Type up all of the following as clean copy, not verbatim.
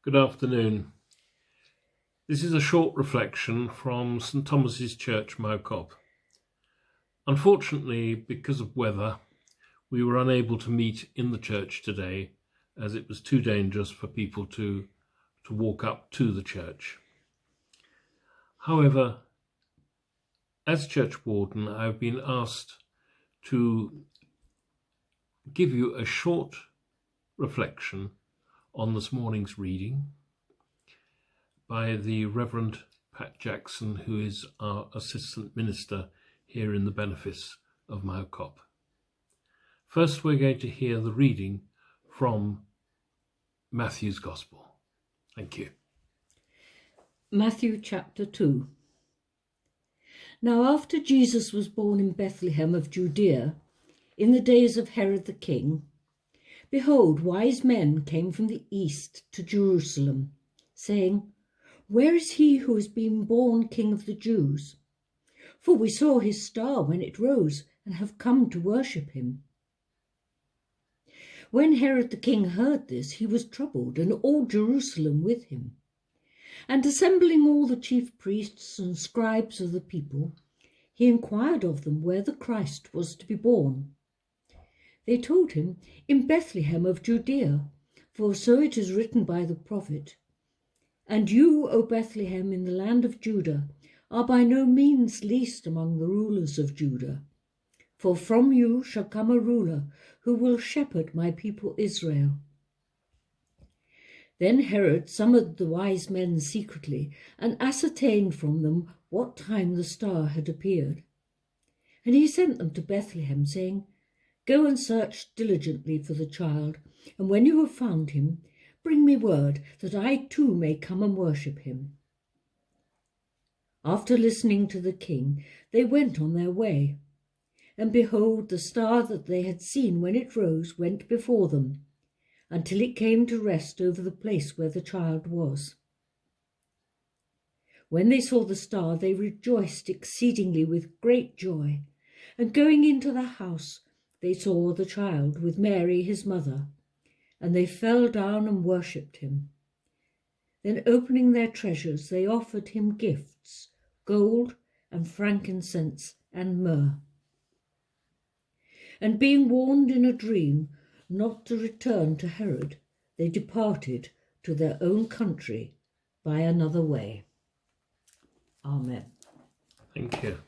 Good afternoon. This is a short reflection from St Thomas's Church, Mowcop. Unfortunately, because of weather, we were unable to meet in the church today as it was too dangerous for people to walk up to the church. However, as church warden, I've been asked to give you a short reflection on this morning's reading by the Reverend Pat Jackson, who is our assistant minister here in the benefice of Mowcop. First, we're going to hear the reading from Matthew's Gospel. Thank you. Matthew chapter 2. Now after Jesus was born in Bethlehem of Judea, in the days of Herod the king, behold, wise men came from the east to Jerusalem, saying, Where is he who has been born King of the Jews? For we saw his star when it rose and have come to worship him. When Herod the king heard this, he was troubled, and all Jerusalem with him. And assembling all the chief priests and scribes of the people, he inquired of them where the Christ was to be born. They told him, In Bethlehem of Judea, for so it is written by the prophet, And you, O Bethlehem, in the land of Judah, are by no means least among the rulers of Judah. For from you shall come a ruler who will shepherd my people Israel. Then Herod summoned the wise men secretly and ascertained from them what time the star had appeared. And he sent them to Bethlehem, saying, Go and search diligently for the child, and when you have found him, bring me word, that I too may come and worship him. After listening to the king, they went on their way. And behold, the star that they had seen when it rose went before them, until it came to rest over the place where the child was. When they saw the star, they rejoiced exceedingly with great joy. And going into the house, they saw the child with Mary his mother, and they fell down and worshipped him. Then opening their treasures, they offered him gifts, gold and frankincense and myrrh. And being warned in a dream not to return to Herod, they departed to their own country by another way. Amen. Thank you.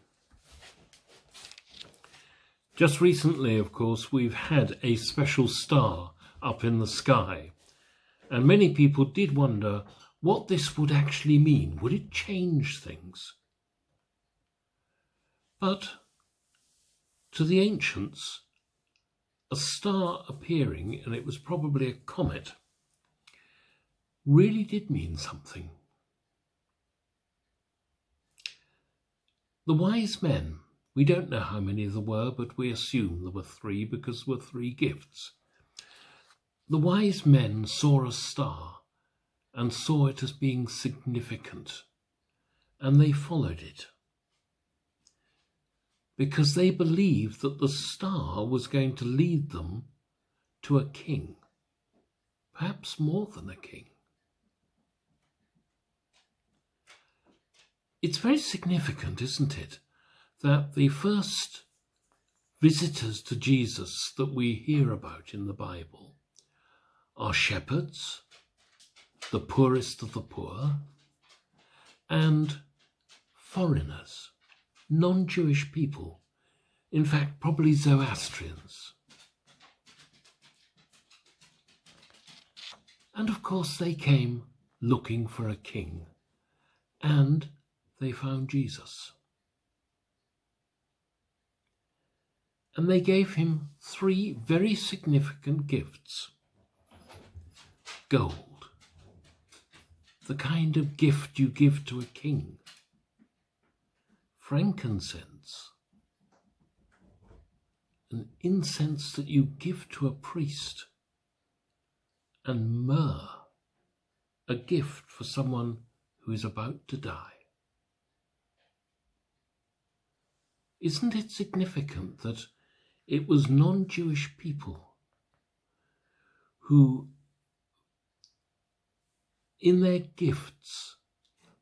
Just recently, of course, we've had a special star up in the sky, and many people did wonder what this would actually mean. Would it change things? But to the ancients, a star appearing, and it was probably a comet, really did mean something. The wise men, we don't know how many there were, but we assume there were 3 because there were 3 gifts. The wise men saw a star and saw it as being significant, and they followed it because they believed that the star was going to lead them to a king, perhaps more than a king. It's very significant, isn't it, that the first visitors to Jesus that we hear about in the Bible are shepherds, the poorest of the poor, and foreigners, non-Jewish people, in fact, probably Zoroastrians. And of course, they came looking for a king, and they found Jesus. And they gave him 3 very significant gifts. Gold, the kind of gift you give to a king. Frankincense, an incense that you give to a priest. And myrrh, a gift for someone who is about to die. Isn't it significant that it was non-Jewish people who in their gifts,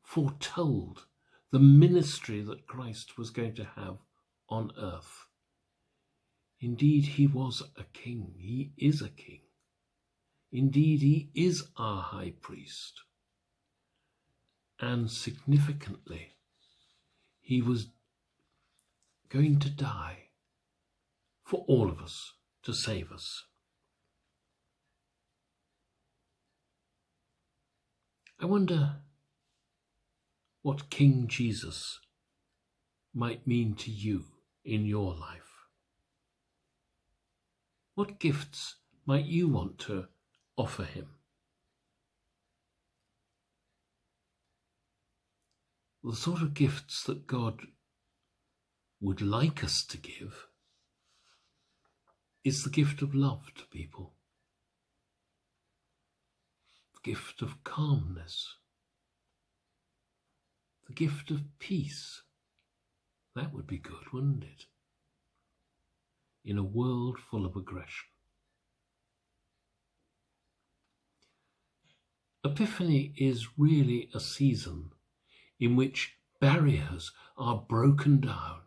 foretold the ministry that Christ was going to have on earth. Indeed, he was a king. He is a king. Indeed, he is our high priest. And significantly, he was going to die for all of us, to save us. I wonder what King Jesus might mean to you in your life. What gifts might you want to offer him? The sort of gifts that God would like us to give is the gift of love to people, the gift of calmness, the gift of peace. That would be good, wouldn't it? In a world full of aggression. Epiphany is really a season in which barriers are broken down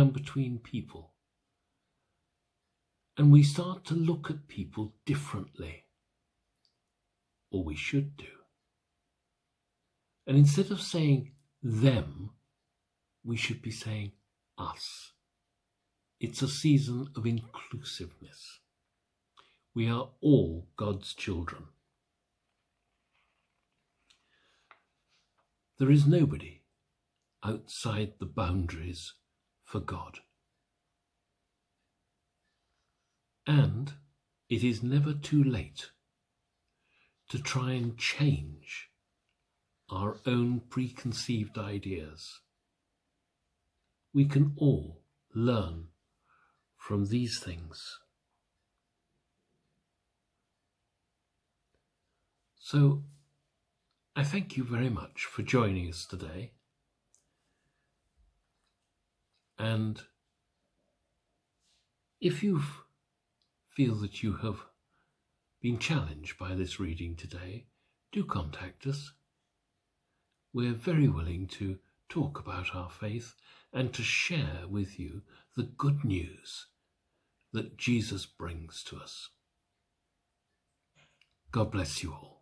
between people. And we start to look at people differently, or we should do. And instead of saying them, we should be saying us. It's a season of inclusiveness. We are all God's children. There is nobody outside the boundaries for God. And it is never too late to try and change our own preconceived ideas. We can all learn from these things. So, I thank you very much for joining us today. And if you feel that you have been challenged by this reading today, do contact us. We're very willing to talk about our faith and to share with you the good news that Jesus brings to us. God bless you all.